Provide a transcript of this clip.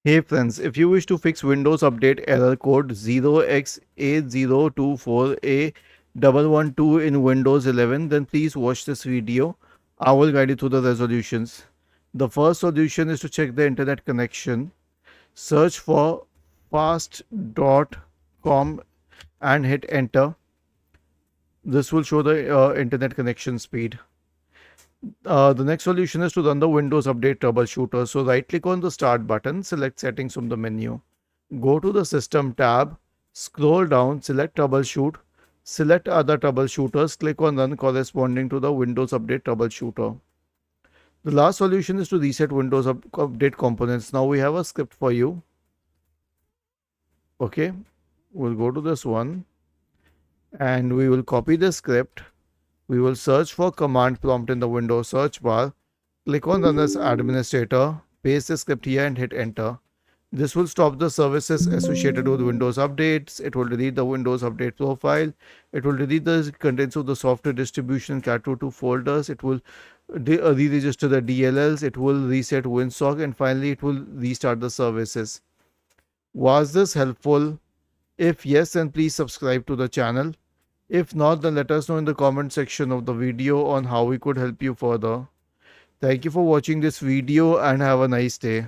Hey friends, if you wish to fix Windows Update error code 0x8024a112 in Windows 11, then please watch this video. I will guide you through the resolutions. The first solution is to check the internet connection. Search for fast.com and hit enter. This will show the internet connection speed. The next solution is to run the Windows Update troubleshooter. So right click on the start button, select settings from the menu. Go to the system tab, scroll down, select troubleshoot, select other troubleshooters, click on run corresponding to the Windows Update troubleshooter. The last solution is to reset Windows Update components. Now we have a script for you. Okay, we'll go to this one and we will copy the script. We will search for command prompt in the Windows search bar. Click on Run as Administrator, paste the script here and hit enter. This will stop the services associated with Windows updates. It will delete the Windows update profile. It will delete the contents of the software distribution and cat2 folders. It will re-register the DLLs. It will reset WinSock and finally it will restart the services. Was this helpful? If yes, then please subscribe to the channel. If not, then let us know in the comment section of the video on how we could help you further. Thank you for watching this video and have a nice day.